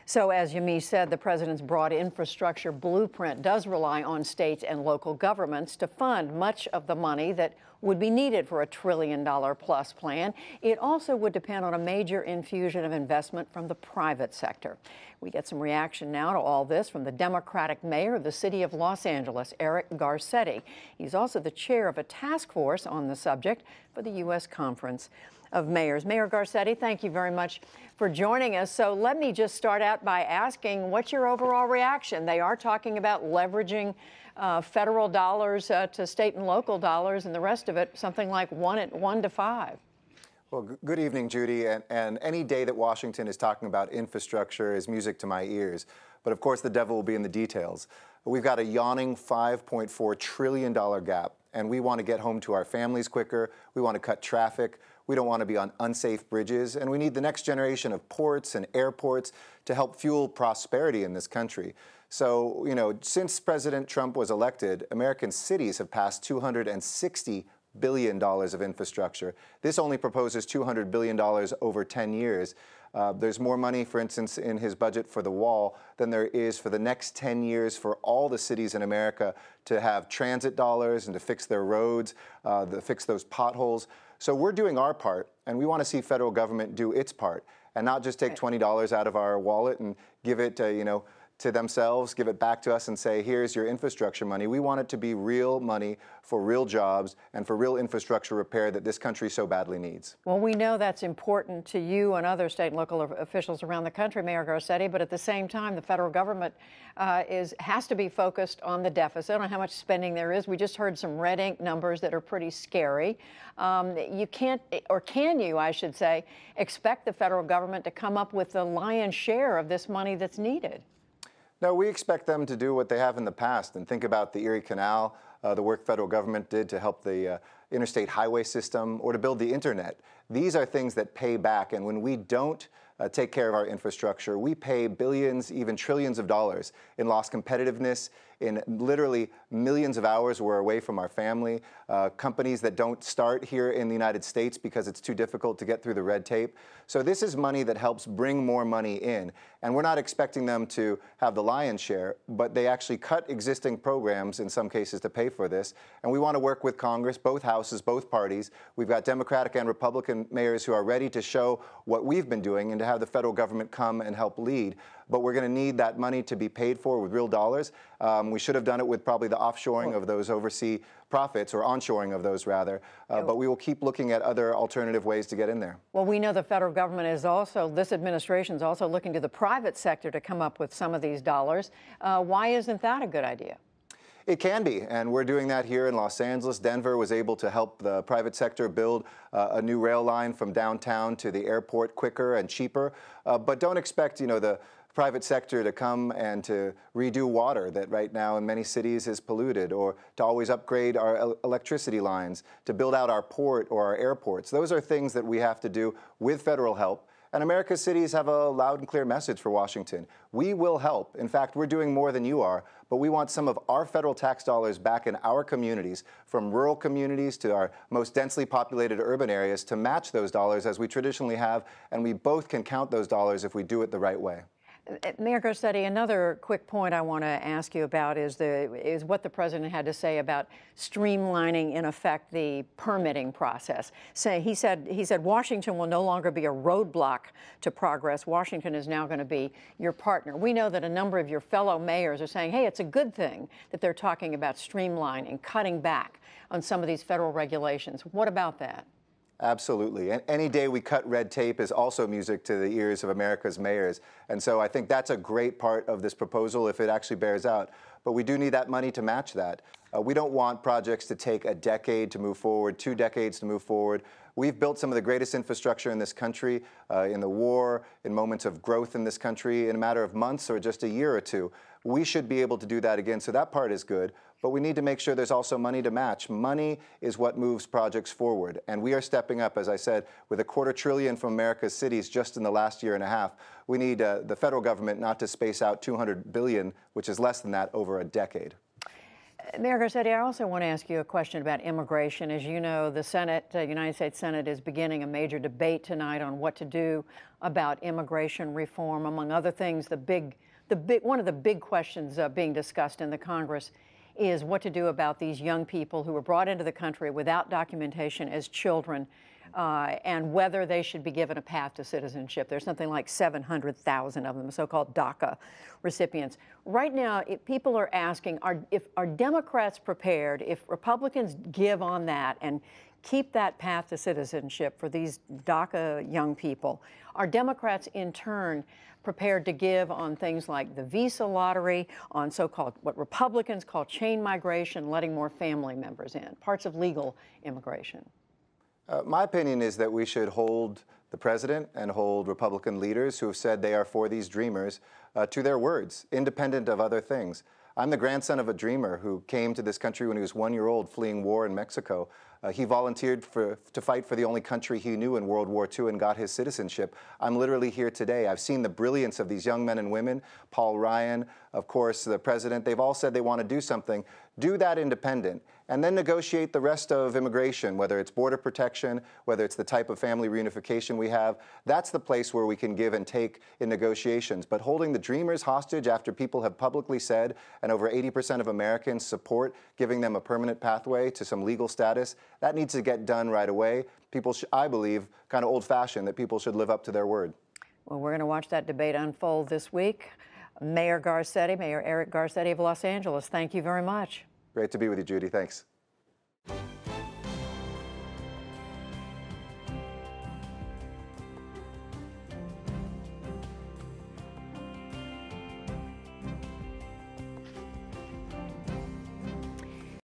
So as Yamiche said, the president's broad infrastructure blueprint does rely on states and local governments to fund much of the money that would be needed for a $1 trillion-plus plan. It also would depend on a major infusion of investment from the private sector. We get some reaction now to all this from the Democratic mayor of the city of Los Angeles, Eric Garcetti. He's also the chair of a task force on the subject for the U.S. Conference of Mayors. Mayor Garcetti, thank you very much for joining us. So let me just start out by asking, what's your overall reaction? They are talking about leveraging federal dollars to state and local dollars, and the rest of it, something like 1 to 5. Well, good evening, Judy. And any day that Washington is talking about infrastructure is music to my ears. But of course, the devil will be in the details. We've got a yawning $5.4 trillion gap, and we want to get home to our families quicker. We want to cut traffic. We don't want to be on unsafe bridges, and we need the next generation of ports and airports to help fuel prosperity in this country. So, since President Trump was elected, American cities have passed $260 billion of infrastructure. This only proposes $200 billion over 10 years. There's more money, for instance, in his budget for the wall than there is for the next 10 years for all the cities in America to have transit dollars and to fix their roads, to fix those potholes. So we're doing our part, and we want to see federal government do its part and not just take $20 out of our wallet and give it, to themselves, give it back to us and say, here's your infrastructure money. We want it to be real money for real jobs and for real infrastructure repair that this country so badly needs. Well, we know that's important to you and other state and local officials around the country, Mayor Garcetti, but at the same time, the federal government has to be focused on the deficit, on how much spending there is. We just heard some red ink numbers that are pretty scary. You can't, or can you, I should say, expect the federal government to come up with the lion's share of this money that's needed? No, we expect them to do what they have in the past and think about the Erie Canal, the work federal government did to help the interstate highway system or to build the internet. These are things that pay back, and when we don't take care of our infrastructure, we pay billions, even trillions of dollars in lost competitiveness, in literally millions of hours we're away from our family, companies that don't start here in the United States because it's too difficult to get through the red tape. So this is money that helps bring more money in. And we're not expecting them to have the lion's share, but they actually cut existing programs in some cases to pay for this. And we want to work with Congress, both houses, both parties. We've got Democratic and Republican mayors who are ready to show what we've been doing and to have the federal government come and help lead. But we're going to need that money to be paid for with real dollars. We should have done it with probably the offshoring of those overseas profits, or onshoring of those rather, but we will keep looking at other alternative ways to get in there. Well, we know the federal government is also, this administration is also looking to the private sector to come up with some of these dollars. Why isn't that a good idea? It can be, and we're doing that here in Los Angeles. Denver was able to help the private sector build a new rail line from downtown to the airport quicker and cheaper. But don't expect, the private sector to come and to redo water that right now in many cities is polluted, or to always upgrade our electricity lines, to build out our port or our airports. Those are things that we have to do with federal help. And America's cities have a loud and clear message for Washington. We will help. In fact, we're doing more than you are, but we want some of our federal tax dollars back in our communities, from rural communities to our most densely populated urban areas, to match those dollars as we traditionally have, and we both can count those dollars if we do it the right way. Mayor Garcetti, another quick point I want to ask you about is what the president had to say about streamlining, in effect, the permitting process. He said Washington will no longer be a roadblock to progress. Washington is now going to be your partner. We know that a number of your fellow mayors are saying, hey, it's a good thing that they're talking about streamlining, cutting back on some of these federal regulations. What about that? Absolutely. And any day we cut red tape is also music to the ears of America's mayors. And so I think that's a great part of this proposal if it actually bears out. But we do need that money to match that. We don't want projects to take a decade to move forward, 2 decades to move forward. We've built some of the greatest infrastructure in this country, in the war, in moments of growth in this country, in a matter of months or just a year or two. We should be able to do that again, so that part is good. But we need to make sure there's also money to match. Money is what moves projects forward. And we are stepping up, as I said, with $250 billion from America's cities just in the last year and a half. We need the federal government not to space out $200 billion, which is less than that, over a decade. Mayor Garcetti, I also want to ask you a question about immigration. As you know, the Senate, United States Senate, is beginning a major debate tonight on what to do about immigration reform. Among other things, one of the big questions being discussed in the Congress is what to do about these young people who were brought into the country without documentation as children, and whether they should be given a path to citizenship. There's something like 700,000 of them, so-called DACA recipients. Right now, people are asking, are Democrats prepared, if Republicans give on that and keep that path to citizenship for these DACA young people, are Democrats in turn prepared to give on things like the visa lottery, on so-called what Republicans call chain migration, letting more family members in, parts of legal immigration? My opinion is that we should hold the president and hold Republican leaders who have said they are for these dreamers to their words, independent of other things. I'm the grandson of a dreamer who came to this country when he was 1 year old, fleeing war in Mexico. He volunteered to fight for the only country he knew in World War II and got his citizenship. I'm literally here today. I've seen the brilliance of these young men and women. Paul Ryan, of course, the president, they've all said they want to do something. Do that independent, and then negotiate the rest of immigration, whether it's border protection, whether it's the type of family reunification we have. That's the place where we can give and take in negotiations. But holding the dreamers hostage after people have publicly said, and over 80% of Americans support giving them a permanent pathway to some legal status, that needs to get done right away. People, I believe, kind of old-fashioned, that people should live up to their word. Well, we're going to watch that debate unfold this week. Mayor Garcetti, Mayor Eric Garcetti of Los Angeles, thank you very much. Great to be with you, Judy. Thanks.